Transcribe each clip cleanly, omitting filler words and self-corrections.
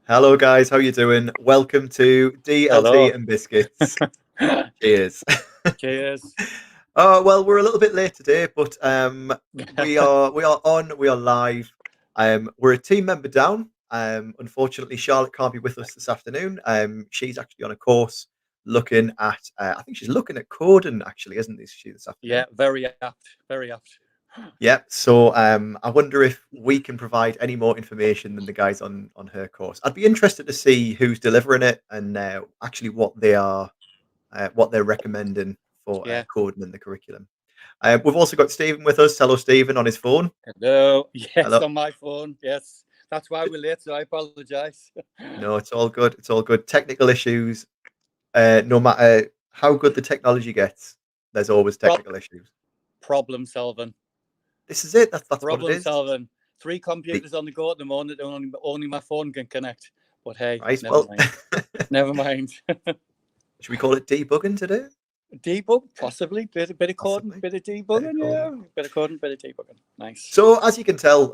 Hello, guys. How you doing? Welcome to DLT Hello. and Biscuits. Cheers. Cheers. Oh well, we're a little bit late today, but we are on. We are live. We're a team member down. Unfortunately, Charlotte can't be with us this afternoon. She's actually on a course looking at. I think she's looking at coding. Actually, isn't she this Yeah, afternoon? very apt. Very apt. Yeah. So I wonder if we can provide any more information than the guys on her course. I'd be interested to see who's delivering it and actually what they're recommending for Yeah. coding in the curriculum. We've also got Stephen with us. Hello, Stephen, on his phone. Hello. Yes, Hello. on my phone. Yes. That's why we're late, so I apologize. No, it's all good. It's all good. Technical issues. No matter how good the technology gets, there's always Pro- technical issues. problem solving. This is it. That's what it Problem is. solving. Three The- computers on the go at the moment, and only my phone can connect. But hey, right. never Well, mind. Never mind. should we call it debugging today? Debug, possibly. Bit of coding, Possibly. bit of Bit of debugging, coding. yeah. Bit of coding, bit of debugging. Nice. So, as you can tell,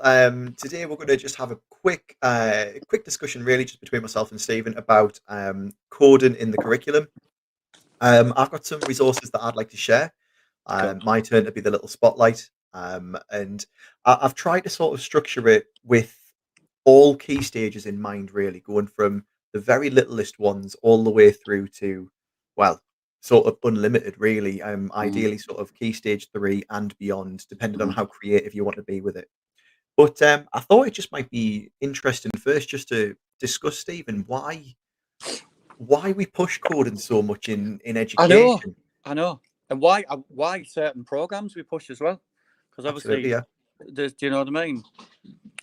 today we're going to just have a quick discussion, really, just between myself and Stephen about coding in the curriculum. I've got some resources that I'd like to share. Cool. My turn to be the little spotlight, and I've tried to sort of structure it with all key stages in mind, really, going from the very littlest ones all the way through to, well, sort of unlimited, really. Mm. Ideally, sort of key stage 3 and beyond, depending on how creative you want to be with it. But I thought it just might be interesting first, just to discuss, Stephen, why we push coding so much in I know. education. I know. And why certain programs we push as well? Because Absolutely, obviously, yeah. there's, do you know what I mean?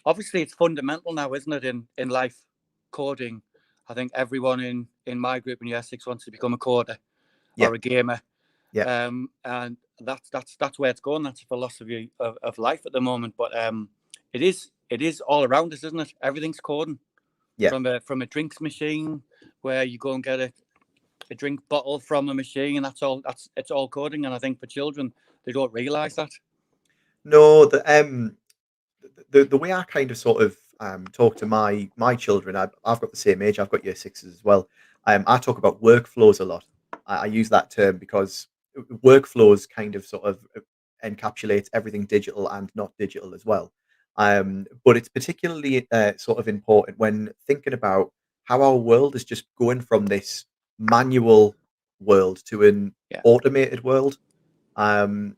Obviously, it's fundamental now, isn't it? In life, coding. I think everyone in my group in Year 6 wants to become a coder Yeah, or a gamer, yeah. and that's where it's going. That's the philosophy of life at the moment. But it is all around us, isn't it? Everything's coding Yeah. from a drinks machine where you go and get a drink bottle from a machine. It's all coding, and I think for children they don't realise that. No, the way I kind of sort of talk to my children, I've got the same age. I've got year sixes as well. I talk about workflows a lot. I use that term because workflows kind of sort of encapsulates everything digital and not digital as well. But it's particularly sort of important when thinking about how our world is just going from this manual world to an Yeah, automated world. And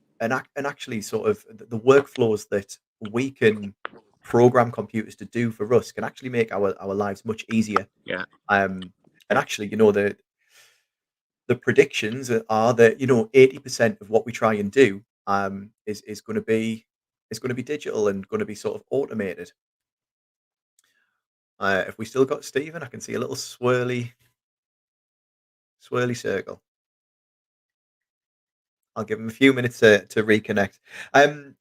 actually sort of the workflows that we can program computers to do for us can actually make our lives much easier. yeah, Um, and yeah. actually, the predictions are that 80% of what we try and do is going to be digital and going to be sort of automated. If we still got Stephen, I can see a little swirly circle. I'll give him a few minutes to reconnect. Um,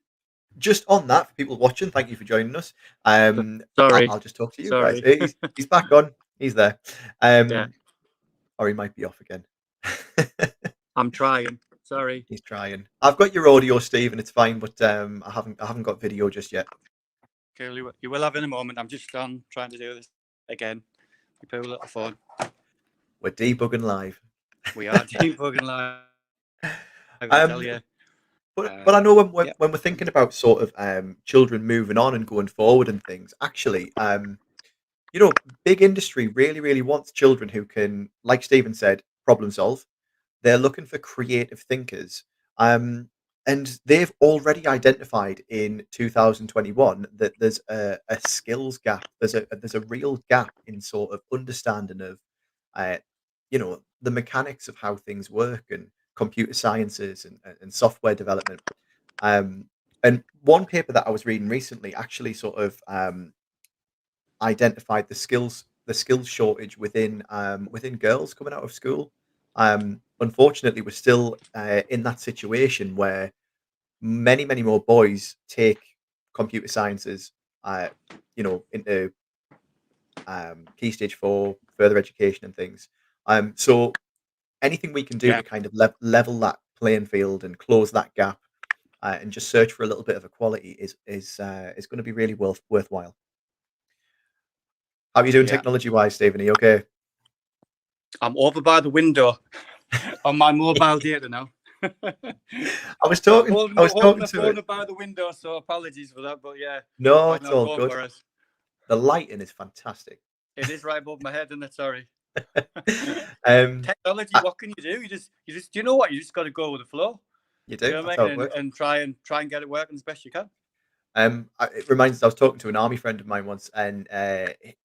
Just on that, for people watching, thank you for joining us. I'll, Sorry, I'll just talk to you guys. sorry. He's back on. He's there. Yeah, Or he might be off again. I'm trying. Sorry. He's trying. I've got your audio, Steve, and it's fine, but I haven't got video just yet. Cool. You will have in a moment. I'm just trying to do this again. You put a little phone. We're debugging live. We are debugging live. I tell um, you. but I know Yeah. when we're thinking about sort of children moving on and going forward and things, actually, big industry really wants children who can, like Stephen said, problem solve. They're looking for creative thinkers. Um, and they've already identified in 2021 that there's a skills gap. There's a real gap in sort of understanding of, the mechanics of how things work and computer sciences and software development. Um, and one paper that I was reading recently actually sort of identified the skills shortage within girls coming out of school. Unfortunately, we're still in that situation where many more boys take computer sciences, into key stage 4, further education and things. So anything we can do Yeah. to kind of level that playing field and close that gap, and just search for a little bit of equality is going to be really worthwhile. How are you doing Yeah, technology-wise, Stephen? Are you okay? I'm over by the window on my mobile data now. I was talking I was Holding talking the to it. phone up by the window, so apologies for that. But yeah, No, why it's not all go good. for it? The lighting is fantastic. It is right above my head, and it's sorry. Um, Technology, what can you do? Do you know what? You just got to go with the flow. you Do you do. know That's what I how mean? it works. And try and get it working as best you can. It reminds me, I was talking to an army friend of mine once, and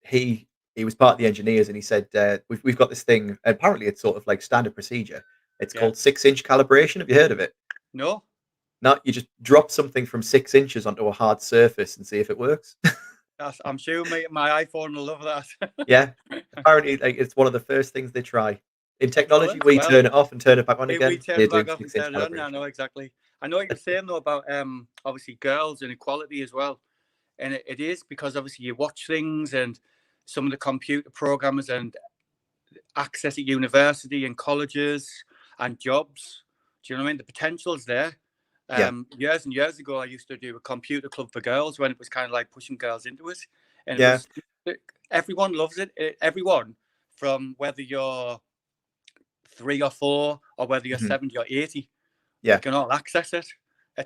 he was part of the engineers, and he said we've got this thing. Apparently, it's sort of like standard procedure. It's Yeah. called 6-inch calibration. Have you heard of it? No. No, you just drop something from 6 inches onto a hard surface and see if it works. I'm sure my iPhone will love that. Yeah, apparently, like, it's one of the first things they try. In technology, Excellent. we Well, turn it off and turn it back on we again. turn They it do back off and 6-inch turn it on. I calibration. know exactly. I know what you're saying though about obviously girls and equality as well, and it is because obviously you watch things and some of the computer programmers and access at university and colleges and jobs. Do you know what I mean? The potential's there. Yeah, Years and years ago, I used to do a computer club for girls when it was kind of like pushing girls into it, and it yeah, was everyone loves it. Everyone, from whether you're 3 or 4 or whether you're mhm, 70 or 80, you yeah, can all access it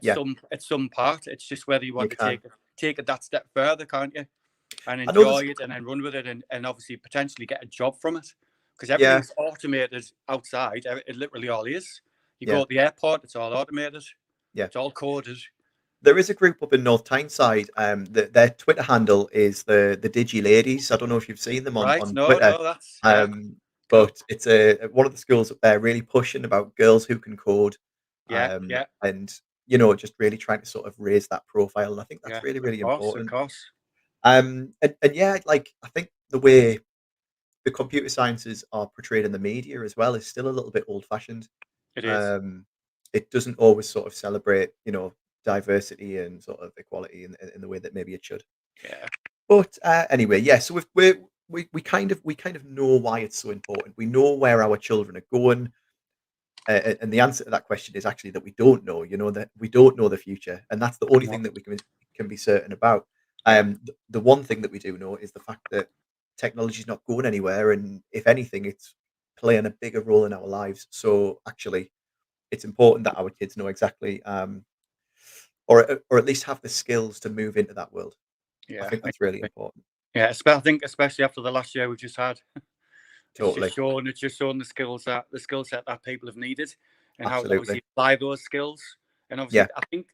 yeah. at some part. It's just whether you You want to can. take it that step further, can't you? And I know enjoy there's it and then run with it and obviously potentially get a job from it. Because yeah, everything's automated outside. It literally all is. You go yeah, at the airport, it's all automated. yeah. It's all coded. There is a group up in North Tyneside. Their Twitter handle is the Digi Ladies. I don't know if you've seen them Right? on No, Twitter, no, that's yeah, um, cool. but it's one of the schools up there really pushing about girls who can code, Yeah, yeah, and just really trying to sort of raise that profile. And I think that's yeah. really Of really course, of important. course. And yeah, like I think the way the computer sciences are portrayed in the media as well is still a little bit old fashioned. It is. Um, it doesn't always sort of celebrate, diversity and sort of equality in the way that maybe it should. Yeah, But anyway, yeah. So we kind of know why it's so important. We know where our children are going, and the answer to that question is actually that we don't know. That we don't know the future, and that's the only no, thing that we can be certain about. yeah. The one thing that we do know is the fact that technology is not going anywhere, and if anything, it's playing a bigger role in our lives. So actually, it's important that our kids know exactly, or at least have the skills to move into that world. I Yeah, think that's really important. yeah. I think especially after the last year we've just had, Totally, it's just shown the skill set that people have needed and how to absolutely, obviously apply those skills. And yeah, obviously, I think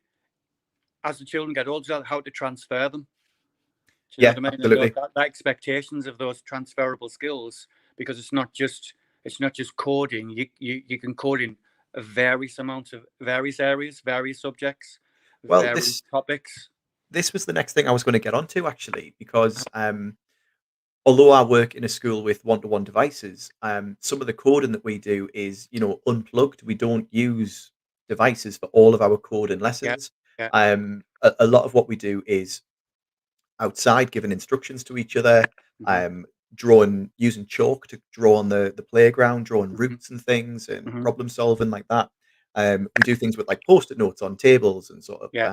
as the children get older, how to transfer them. Do you know yeah, what I mean? And absolutely. that expectations of those transferable skills, because it's not just coding. You can code in various amounts of various areas, various subjects, Well, various topics. this was the next thing I was going to get onto actually, because although I work in a school with one-to-one devices, some of the coding that we do is, unplugged. We don't use devices for all of our coding Yeah, lessons. yeah, A lot of what we do is outside, giving instructions to each other, hmm um, drawing using chalk to draw on the playground, drawing hmm routes and things, and hmm problem solving like that. We do things with like post-it notes on tables and sort of yeah,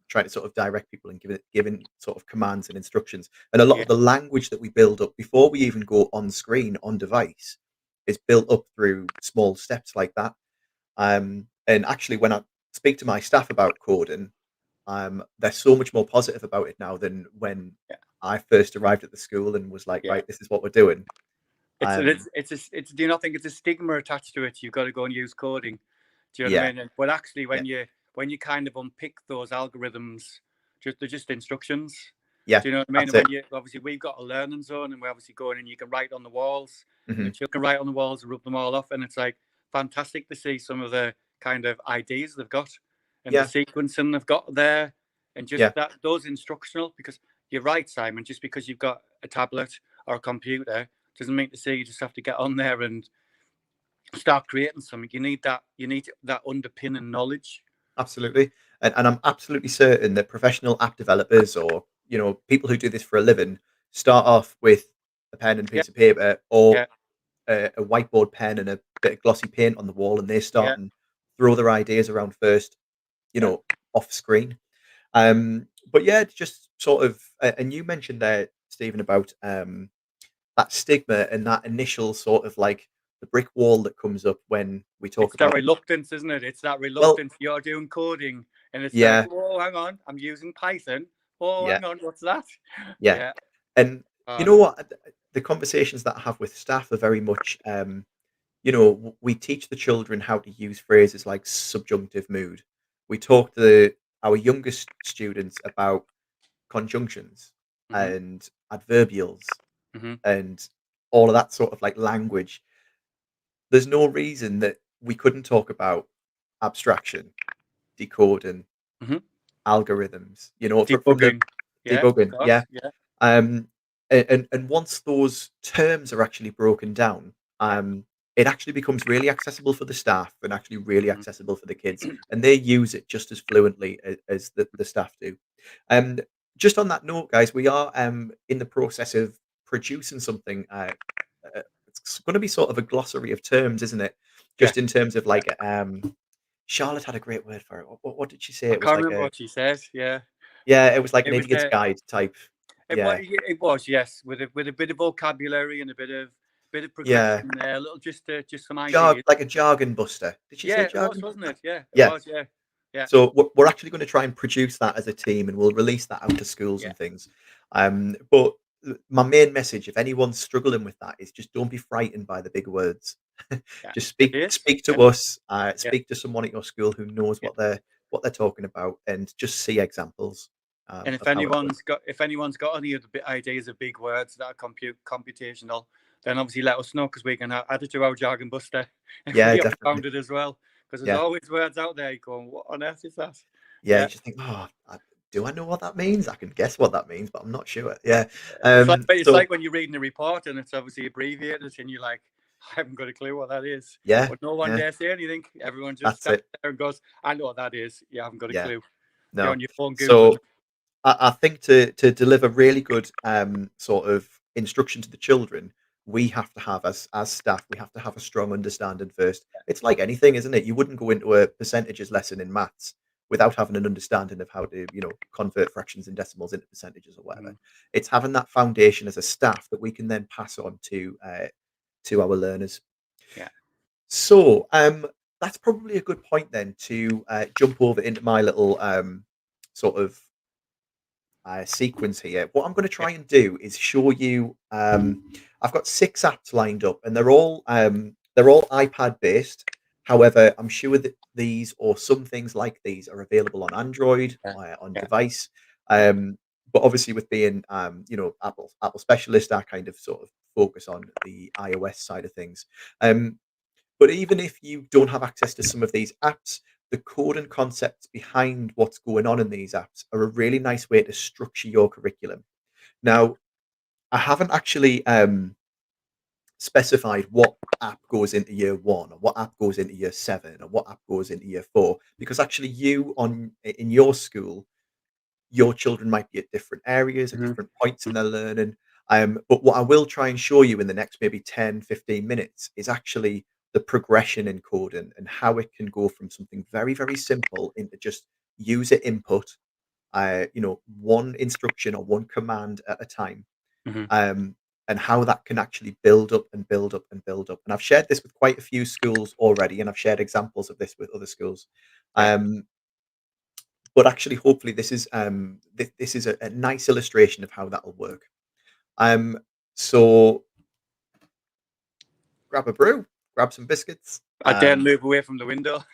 trying to sort of direct people and giving sort of commands and instructions. And a lot yeah, of the language that we build up before we even go on screen on device is built up through small steps like that. And actually, when I speak to my staff about coding, they're so much more positive about it now than when yeah, I first arrived at the school and was like, yeah. "Right, this is what we're doing." Um, Do you not think it's a stigma attached to it? You've got to go and use coding. Do you know what yeah, I mean? But actually, yeah, when you kind of unpick those algorithms, they're just instructions. yeah, Do you know what I mean? that's And when it. you obviously we've got a learning zone, and we're obviously going and you can write on the walls, and the Mhm. children write on the walls and rub them all off, and it's like fantastic to see some of the kind of ideas they've got and the Yeah, sequencing they've got there, and just yeah, that those instructional. Because you're right, Simon. Just because you've got a tablet or a computer doesn't mean to say you just have to get on there and start creating something. You need that underpinning knowledge. absolutely. And I'm absolutely certain that professional app developers, or people who do this for a living, start off with a pen and a Yeah, piece of paper, or yeah, a whiteboard pen and a bit of glossy paint on the wall, and they yeah, start and throw their ideas around first, you yeah, know, off screen. But yeah, it's just sort of, and you mentioned there, Stephen, about that stigma and that initial sort of like the brick wall that comes up when we talk It's that about. reluctance, isn't it? It's that Well, reluctance. You're doing coding, and it's like, yeah, oh, hang on, I'm using Python. Oh, yeah, hang on, what's that? yeah, Yeah. and you Uh, know what? The conversations that I have with staff are very much, we teach the children how to use phrases like subjunctive mood. We talk to our youngest students about conjunctions mhm, and adverbials mhm, and all of that sort of like language. There's no reason that we couldn't talk about abstraction, decoding, mhm. algorithms, from the Debugging. Yeah, of debugging, yeah. course. Yeah, Um, and once those terms are actually broken down, yeah. it actually becomes really accessible for the staff and actually really Mhm. accessible for the kids, and they use it just as fluently as the staff do. Um, just on that note, guys, we are in the process of producing something. It's going to be sort of a glossary of terms, isn't it? Yeah. Just in terms of like, Charlotte had a great word for it. What did she say? I It was can't like remember a what she said. Yeah, yeah, it was like an it was idiot's guide type. it was Yeah, it was yes, with a bit of vocabulary and a bit of yeah. progression there, a little just some ideas. Like a jargon buster. Did she Yeah, say it was, jargon wasn't buster? it? Yeah, it Yeah. was. Yeah, yeah, So we're actually going to try and produce that as a team, and we'll release that out to schools yeah, and things. But my main message, if anyone's struggling with that, is just don't be frightened by the big words. yeah. Just It speak is. speak Yeah, to us. yeah, Speak to someone at your school who knows yeah. what they're talking about, and just see examples And of how it works. if anyone's got any of the ideas of big words that are computational, then obviously let us know because we can add it to our jargon buster if Yeah, we haven't definitely. found it as well. Because there's Yeah. always words out there going, what on earth is that? Yeah, you Yeah. just think, "Oh, do I know what that means? I can guess what that means, but I'm not sure." Yeah. It's So like when you're reading a report and it's obviously abbreviated and you're like, I haven't got a clue what that is. yeah, But no one yeah, dare say anything. Everyone just that's stands it. there and goes, I know what that is. You haven't got a Yeah, clue. You're no. on your phone Googling. So I think to deliver really good sort of instruction to the children, we have to have as staff, we have to have a strong understanding first. It's like anything, isn't it? You wouldn't go into a percentages lesson in maths without having an understanding of how to, convert fractions and decimals into percentages or whatever. Mhm. It's having that foundation as a staff that we can then pass on to our learners. Yeah. So, that's probably a good point then to jump over into my little sort of sequence here. What I'm going to Yeah. try and do is show you. I've got 6 apps lined up, and they're all iPad based. However, I'm sure that these or some things like these are available on Android, Yeah. on Yeah. device. Yeah. But obviously, with being Apple specialist, I kind of sort of focus on the iOS side of things. Um, but even if you don't have access to some of these apps, the code and concepts behind what's going on in these apps are a really nice way to structure your curriculum. Now, I haven't actually specified what app goes into year one or what app goes into year seven or what app goes into year four, because actually in your school, your children might be at different areas at Mhm. different points in their learning. But what I will try and show you in the next maybe 10, 15 minutes is actually the progression in coding and how it can go from something very, very simple into just user input, one instruction or one command at a time, Mhm. um, and how that can actually build up and build up and build up. And I've shared this with quite a few schools already, and I've shared examples of this with other schools. Yeah. Um, but actually, hopefully, this is a nice illustration of how that'll work. Um, so grab a brew, grab some biscuits, I daren't move away from the window.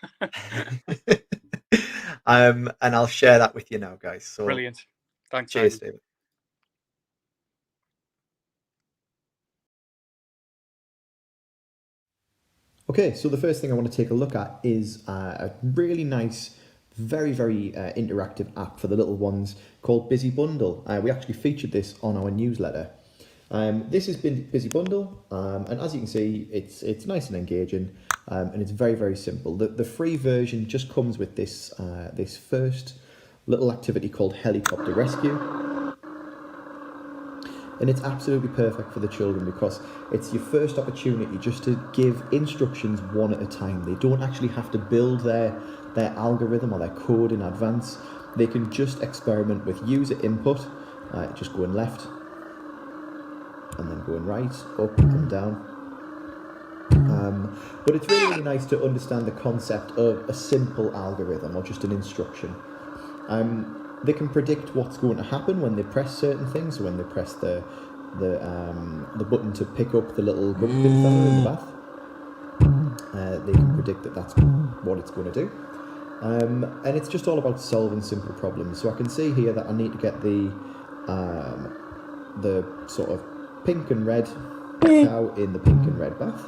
and I'll share that with you now, guys. So Brilliant. Thanks, cheers, Simon. David. Okay, so the first thing I want to take a look at is a really nice, very, very interactive app for the little ones called Busy Bundle. We actually featured this on our newsletter. This has been Busy Bundle, and as you can see, it's nice and engaging, and it's very, very simple. The free version just comes with this first little activity called Helicopter Rescue. And it's absolutely perfect for the children because it's your first opportunity just to give instructions one at a time. They don't actually have to build their algorithm or their code in advance. They can just experiment with user input, just going left and then going right, up and down. But it's really, really nice to understand the concept of a simple algorithm or just an instruction. They can predict what's going to happen when they press certain things. So when they press the button to pick up the little gump bin fella in the bath, they can predict that that's what it's going to do. And it's just all about solving simple problems. So I can see here that I need to get the sort of pink and red cow in the pink and red bath.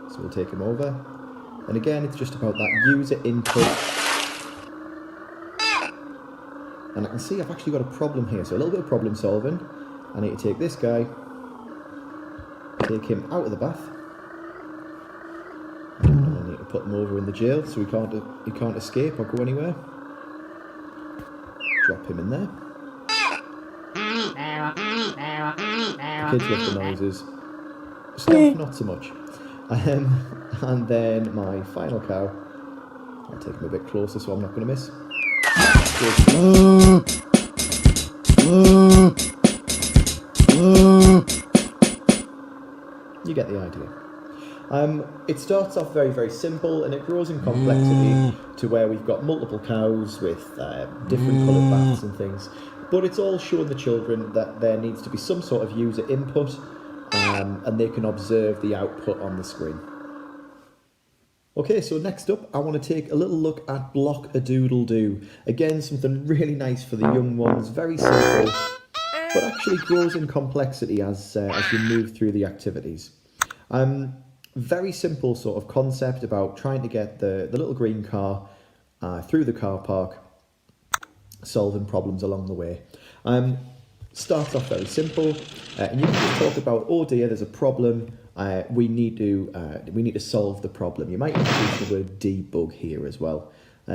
So we'll take him over. And again, it's just about that user input. And I can see I've actually got a problem here. So a little bit of problem solving. I need to take this guy, take him out of the bath. And I need to put him over in the jail so he can't escape or go anywhere. Drop him in there. The kids love the noises. Staff not so much. And then my final cow, I'll take him a bit closer so I'm not going to miss. You get the idea. It starts off very, very simple and it grows in complexity to where we've got multiple cows with different coloured baths and things. But it's all showing the children that there needs to be some sort of user input and they can observe the output on the screen. Okay, so next up, I want to take a little look at Block-A-Doodle-Do. Again, something really nice for the young ones, very simple, but actually grows in complexity as you move through the activities. Very simple sort of concept about trying to get the little green car through the car park, solving problems along the way. Starts off very simple, and you can just talk about, oh dear, there's a problem. We need to solve the problem. You might introduce the word debug here as well,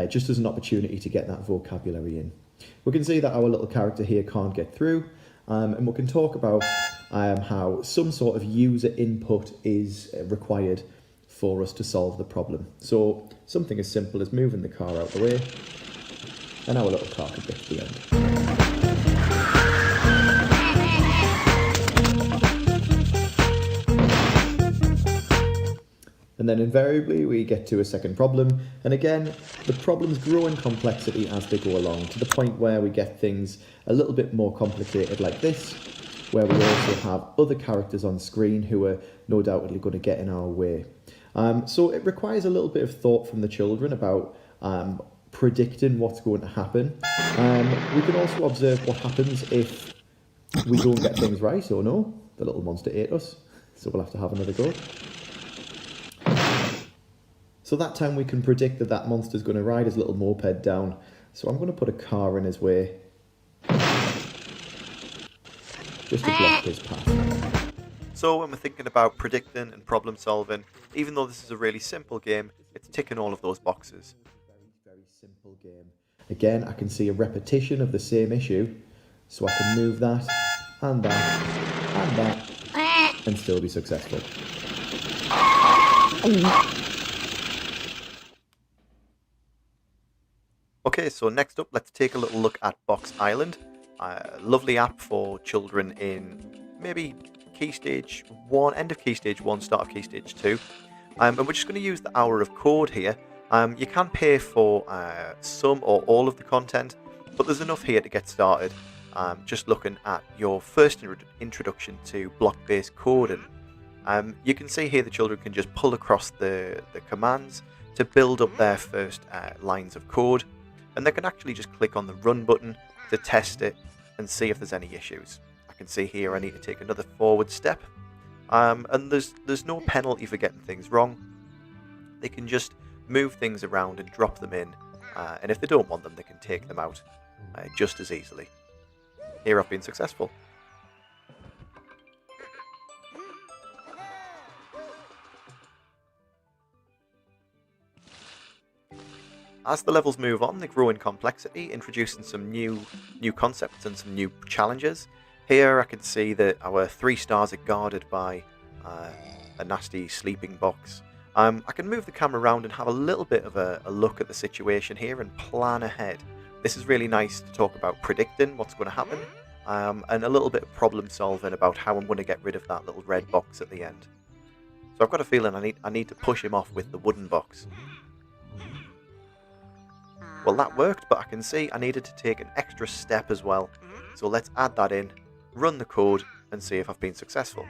just as an opportunity to get that vocabulary in. We can see that our little character here can't get through, and we can talk about how some sort of user input is required for us to solve the problem. So something as simple as moving the car out the way, and our little car can get to the end. And then invariably we get to a second problem, and again the problems grow in complexity as they go along, to the point where we get things a little bit more complicated like this, where we also have other characters on screen who are no doubtedly going to get in our way. So it requires a little bit of thought from the children about predicting what's going to happen. We can also observe what happens if we don't get things right. Oh no, the little monster ate us, so we'll have to have another go. So that time we can predict that that monster's going to ride his little moped down. So I'm going to put a car in his way, just to block his path. So when we're thinking about predicting and problem solving, even though this is a really simple game, it's ticking all of those boxes. Very simple game. Again, I can see a repetition of the same issue, so I can move that, and that, and that, and still be successful. Okay, so next up, let's take a little look at Box Island. A lovely app for children in maybe Key Stage 1, end of Key Stage 1, start of Key Stage 2. And we're just going to use the hour of code here. You can pay for some or all of the content, but there's enough here to get started. Just looking at your first introduction to block-based coding. You can see here the children can just pull across the commands to build up their first lines of code. And they can actually just click on the run button to test it and see if there's any issues. I can see here I need to take another forward step, and there's no penalty for getting things wrong. They can just move things around and drop them in, and if they don't want them, they can take them out just as easily. Here I've been successful. As the levels move on, they grow in complexity, introducing some new concepts and some new challenges. Here I can see that our 3 stars are guarded by a nasty sleeping box. I can move the camera around and have a little bit of a look at the situation here and plan ahead. This is really nice to talk about predicting what's going to happen, and a little bit of problem solving about how I'm going to get rid of that little red box at the end. So I've got a feeling I need to push him off with the wooden box. Well, that worked, but I can see I needed to take an extra step as well. So let's add that in, run the code, and see if I've been successful.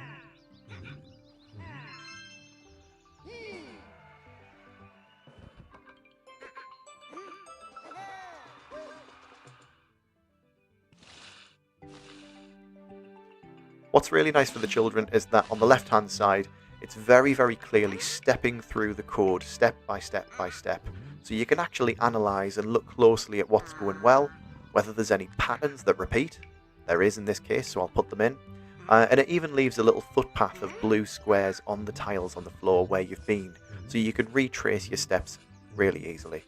What's really nice for the children is that on the left hand side, it's very, very clearly stepping through the code step by step by step. So you can actually analyse and look closely at what's going well, whether there's any patterns that repeat. There is in this case, so I'll put them in. And it even leaves a little footpath of blue squares on the tiles on the floor where you've been, so you can retrace your steps really easily.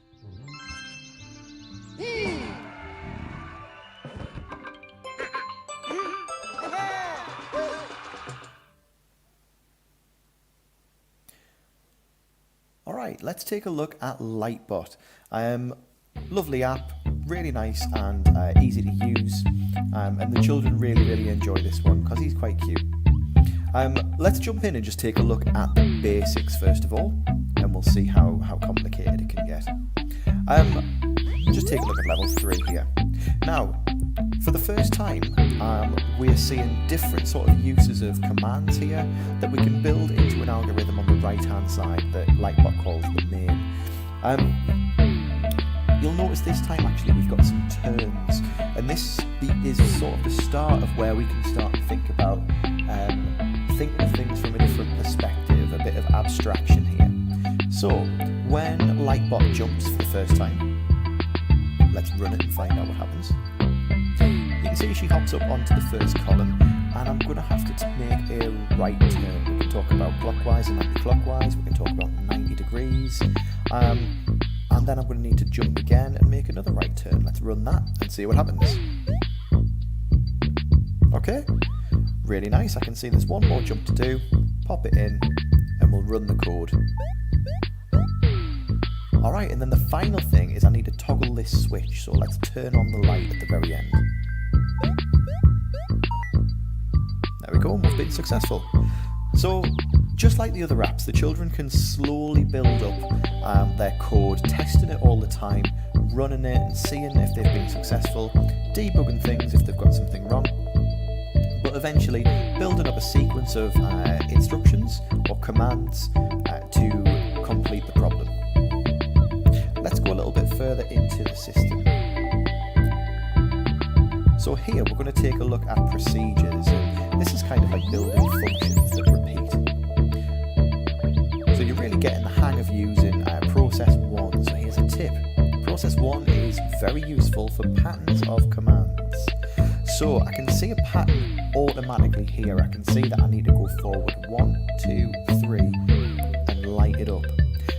Alright, let's take a look at Lightbot. Lovely app, really nice and easy to use, and the children really enjoy this one because he's quite cute. Let's jump in and just take a look at the basics first of all, and we'll see how complicated it can get. Just take a look at level 3 here. Now, for the first time, we're seeing different sort of uses of commands here that we can build into an algorithm on the right hand side that Lightbot calls the main. You'll notice this time actually we've got some turns, and this is sort of the start of where we can start to think about thinking of things from a different perspective, a bit of abstraction here. So when Lightbot jumps for the first time, let's run it and find out what happens. You can see she hops up onto the first column, and I'm going to have to make a right turn. We can talk about clockwise and anti-clockwise, we can talk about 90 degrees, and then I'm going to need to jump again and make another right turn. Let's run that and see what happens. Okay, really nice. I can see there's one more jump to do. Pop it in, and we'll run the code. Alright, and then the final thing is I need to toggle this switch, so let's turn on the light at the very end. There we go, we've been successful. So, just like the other apps, the children can slowly build up their code, testing it all the time, running it and seeing if they've been successful, debugging things if they've got something wrong, but eventually building up a sequence of instructions or commands to complete the problem. Let's go a little bit further into the system. So here we're going to take a look at procedures, and this is kind of like building functions that repeat. So you're really getting the hang of using process 1. So here's a tip. Process 1 is very useful for patterns of commands. So I can see a pattern automatically here. I can see that I need to go forward 1, 2, 3 and light it up.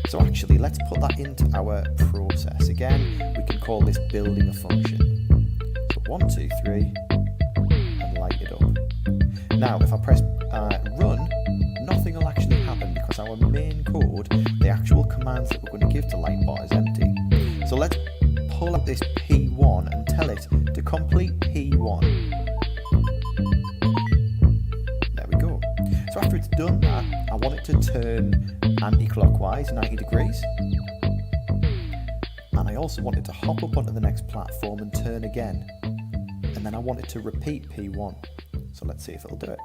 So actually, let's put that into our process. Again, we can call this building a function. So 1, 2, 3, and light it up. Now, if I press run, nothing will actually happen because our main code, the actual commands that we're going to give to Lightbot, is empty. So let's pull up this P1 and tell it to complete P1. There we go. So after it's done that, I want it to turn anti-clockwise 90 degrees, and I also want it to hop up onto the next platform and turn again, and then I want it to repeat P1. So let's see if it'll do it.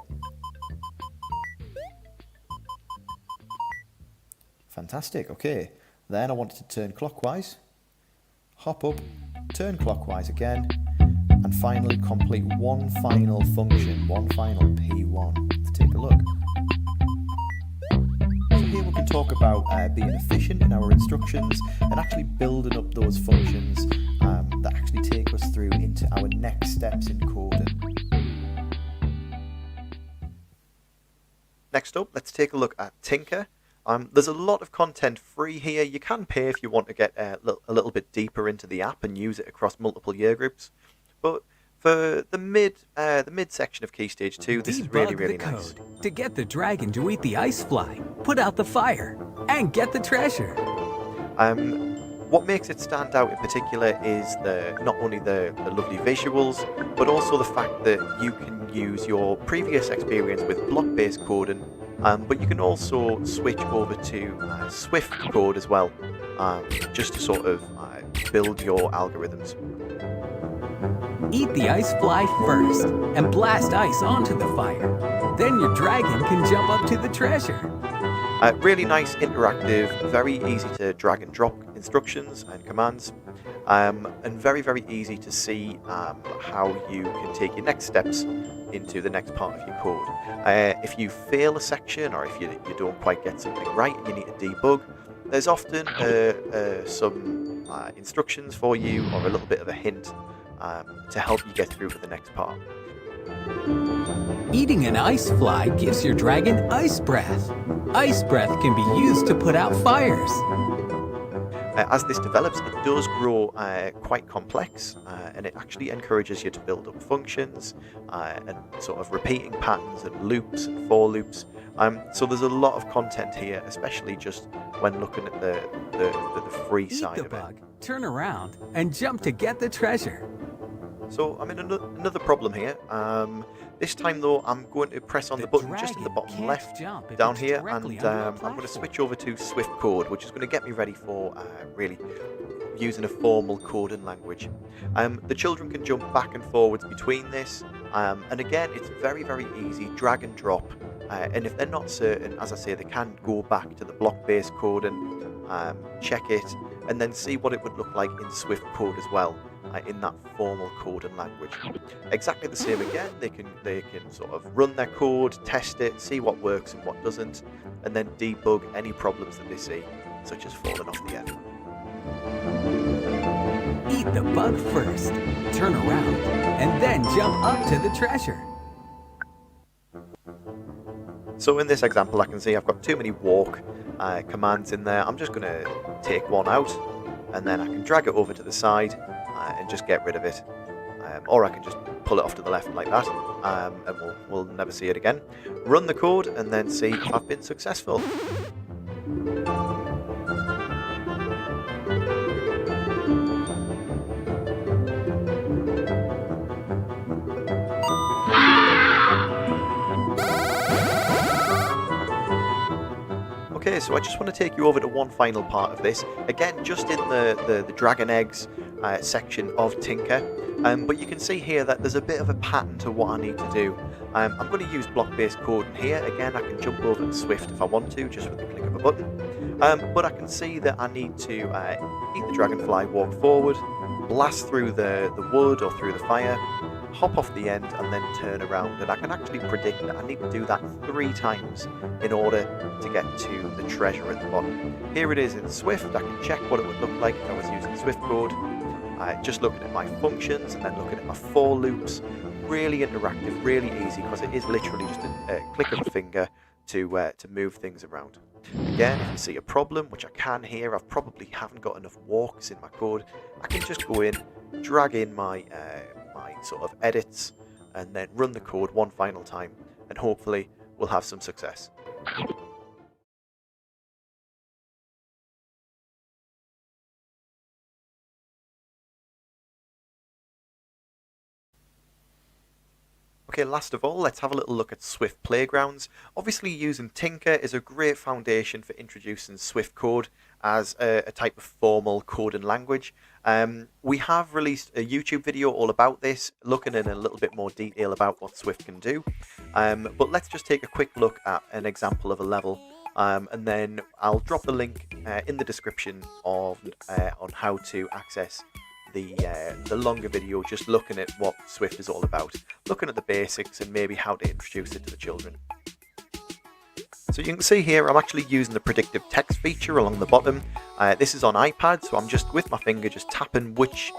Fantastic. Okay, then I want it to turn clockwise, hop up, turn clockwise again, and finally complete one final function, one final P1. Let's take a look. Here we can talk about being efficient in our instructions and actually building up those functions that actually take us through into our next steps in coding. Next up, let's take a look at Tynker. There's a lot of content free here. You can pay if you want to get a little bit deeper into the app and use it across multiple year groups. But for the mid section of Key Stage 2, this is really nice. To get the dragon to eat the ice fly, put out the fire, and get the treasure. What makes it stand out in particular is not only the lovely visuals, but also the fact that you can use your previous experience with block-based coding, but you can also switch over to Swift code as well, just to sort of build your algorithms. Eat the ice fly first and blast ice onto the fire. Then your dragon can jump up to the treasure. Really nice, interactive, very easy to drag and drop instructions and commands, and very, very easy to see how you can take your next steps into the next part of your code. If you fail a section, or if you don't quite get something right and you need to debug, there's often some instructions for you, or a little bit of a hint to help you get through to the next part. Eating an ice fly gives your dragon ice breath. Ice breath can be used to put out fires. As this develops, it does grow quite complex, and it actually encourages you to build up functions and sort of repeating patterns and loops and for loops. So there's a lot of content here, especially just when looking at the free side of it. Eat the bug, turn around, and jump to get the treasure. So I'm in another problem here. This time though, I'm going to press on the button just in the bottom left down here, and I'm going to switch over to Swift code, which is going to get me ready for really using a formal coding language. The children can jump back and forwards between this, and again, it's very, very easy, drag and drop. And if they're not certain, as I say, they can go back to the block-based coding, check it, and then see what it would look like in Swift code as well. In that formal coding language. Exactly the same again, they can sort of run their code, test it, see what works and what doesn't, and then debug any problems that they see, such as falling off the end. Eat the bug first, turn around, and then jump up to the treasure. So in this example, I can see I've got too many walk commands in there. I'm just going to take one out, and then I can drag it over to the side and just get rid of it, or I can just pull it off to the left like that, and we'll never see it again. Run the code and then see if I've been successful. Okay, so I just want to take you over to one final part of this. Again, just in the dragon eggs section of Tynker. But you can see here that there's a bit of a pattern to what I need to do. I'm going to use block-based coding here. Again, I can jump over to Swift if I want to, just with the click of a button. But I can see that I need to eat the dragonfly, walk forward, blast through the wood or through the fire, hop off the end, and then turn around. And I can actually predict that I need to do that 3 times in order to get to the treasure at the bottom. Here it is in Swift. I can check what it would look like if I was using Swift code. Just looking at my functions and then looking at my for loops. Really interactive, really easy, because it is literally just a click of a finger to move things around. Again, if you see a problem, which I can here, I probably haven't got enough walks in my code, I can just go in, drag in my sort of edits, and then run the code one final time, and hopefully we'll have some success. Okay, last of all, let's have a little look at Swift Playgrounds. Obviously, using Tynker is a great foundation for introducing Swift code as a type of formal coding language. We have released a YouTube video all about this, looking in a little bit more detail about what Swift can do. But let's just take a quick look at an example of a level, and then I'll drop the link in the description on how to access the longer video, just looking at what Swift is all about, looking at the basics and maybe how to introduce it to the children. So you can see here I'm actually using the predictive text feature along the bottom. This is on iPad, so I'm just with my finger just tapping which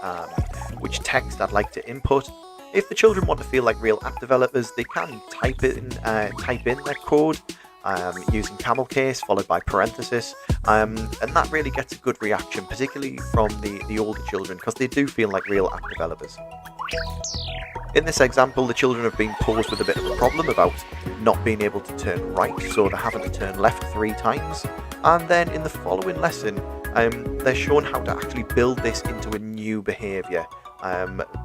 text I'd like to input. If the children want to feel like real app developers, they can type in their code using camel case followed by parenthesis, and that really gets a good reaction, particularly from the older children, because they do feel like real app developers. In this example, the children have been posed with a bit of a problem about not being able to turn right, so they're having to turn left 3 times. And then in the following lesson, they're shown how to actually build this into a new behavior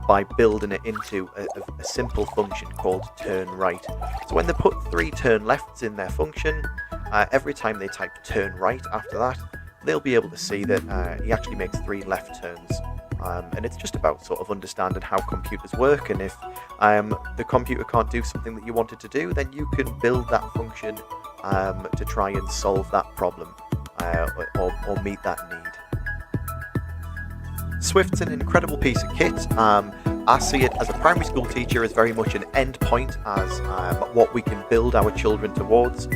by building it into a simple function called turn right. So when they put 3 turn lefts in their function, every time they type turn right after that, they'll be able to see that he actually makes 3 left turns. And it's just about sort of understanding how computers work, and if the computer can't do something that you want it to do, then you can build that function to try and solve that problem or meet that need. Swift's an incredible piece of kit. I see it as a primary school teacher as very much an end point as what we can build our children towards.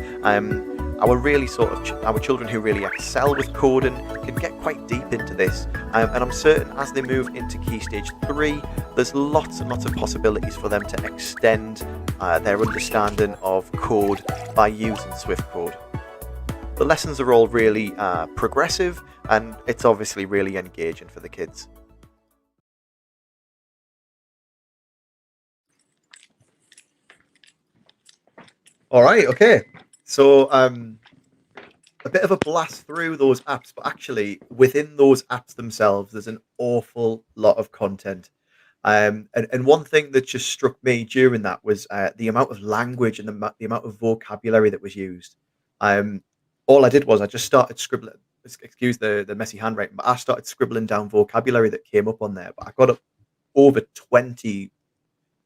Our children who really excel with coding can get quite deep into this, and I'm certain as they move into Key Stage 3, there's lots and lots of possibilities for them to extend their understanding of code by using Swift code. The lessons are all really progressive, and it's obviously really engaging for the kids. All right, okay. So a bit of a blast through those apps, but actually within those apps themselves, there's an awful lot of content. And one thing that just struck me during that was the amount of language and the amount of vocabulary that was used. All I did was I just started scribbling. Excuse the messy handwriting, but I started scribbling down vocabulary that came up on there. But I got up over 20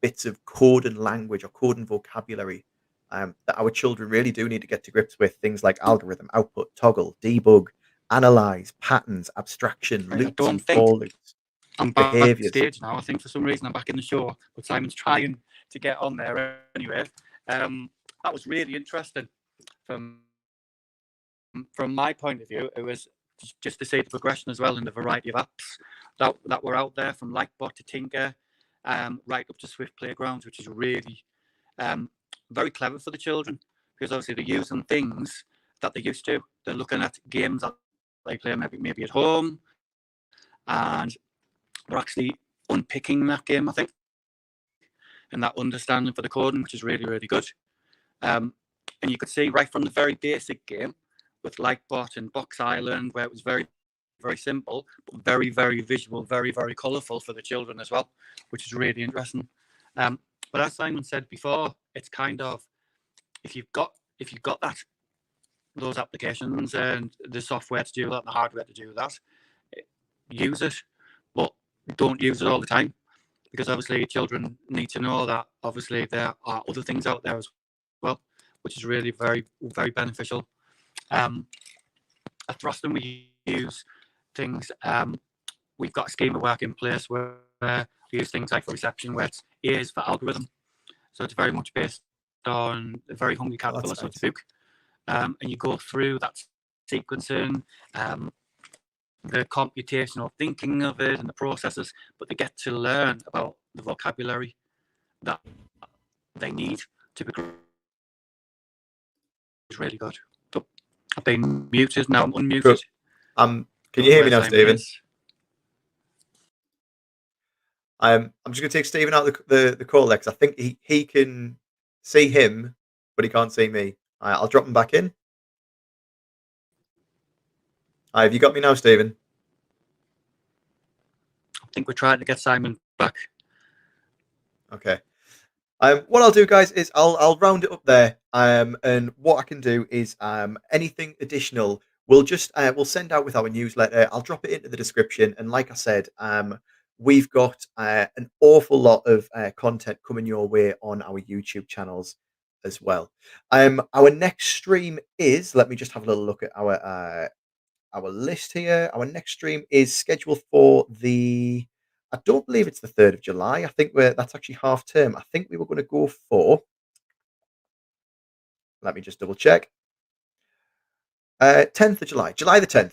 bits of code and language or code and vocabulary that our children really do need to get to grips with. Things like algorithm, output, toggle, debug, analyze, patterns, abstraction, Right, I loops don't and think for loops, I'm back behaviors. stage now. I think for some reason I'm back in the show, but Simon's trying to get on there anyway. That was really interesting. From my point of view, it was just to see the progression as well in the variety of apps that were out there, from Lightbot to Tynker, right up to Swift Playgrounds, which is really very clever for the children, because obviously they're using things that they're used to. They're looking at games that they play maybe at home, and they're actually unpicking that game, I think, and that understanding for the coding, which is really, really good. And you could see right from the very basic game with Lightbot and Box Island, where it was very, very simple, but very, very visual, very, very colourful for the children as well, which is really interesting. But as Simon said before, it's kind of, if you've got those applications and the software to do that, the hardware to do that, use it, but don't use it all the time, because obviously children need to know that obviously there are other things out there as well, which is really very, very beneficial. At Throston, we use things. We've got a scheme of work in place where we use things like for reception, where it's ears for algorithm. So it's very much based on a very hungry caterpillar, so to speak. And you go through that sequencing, the computational thinking of it and the processes, but they get to learn about the vocabulary that they need to be. It's really good. So I've been muted, now I'm unmuted. Can you hear me now, Stephen? I'm just going to take Stephen out of the call there, because I think he can see him, but he can't see me. I'll drop him back in. Have you got me now, Stephen? I think we're trying to get Simon back. Okay. What I'll do, guys, is I'll round it up there. And what I can do is anything additional, we'll send out with our newsletter. I'll drop it into the description. And like I said, we've got an awful lot of content coming your way on our YouTube channels as well. Our next stream is, let me just have a little look at our list here. Our next stream is scheduled for I don't believe it's the 3rd of July. I think that's actually half term. I think we were going to go for, let me just double check, 10th of July, July the 10th.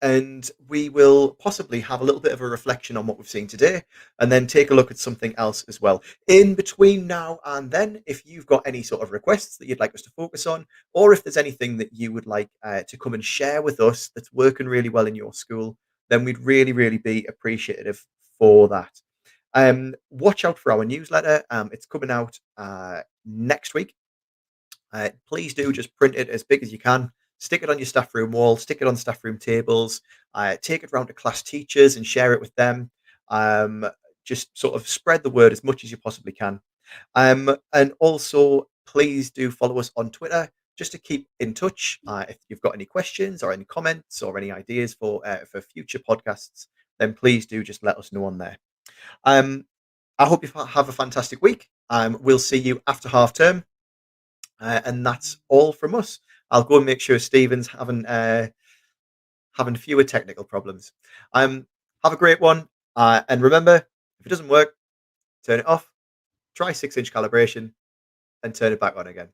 And we will possibly have a little bit of a reflection on what we've seen today, and then take a look at something else as well. In between now and then, if you've got any sort of requests that you'd like us to focus on, or if there's anything that you would like to come and share with us that's working really well in your school, then we'd really, really be appreciative for that. Watch out for our newsletter. It's coming out next week. Please do just print it as big as you can, stick it on your staff room wall, stick it on staff room tables, take it around to class teachers and share it with them. Just sort of spread the word as much as you possibly can. And also, please do follow us on Twitter just to keep in touch. If you've got any questions or any comments or any ideas for future podcasts, then please do just let us know on there. I hope you have a fantastic week. We'll see you after half term. And that's all from us. I'll go and make sure Stephen's having fewer technical problems. Have a great one. And remember, if it doesn't work, turn it off. Try 6-inch calibration and turn it back on again.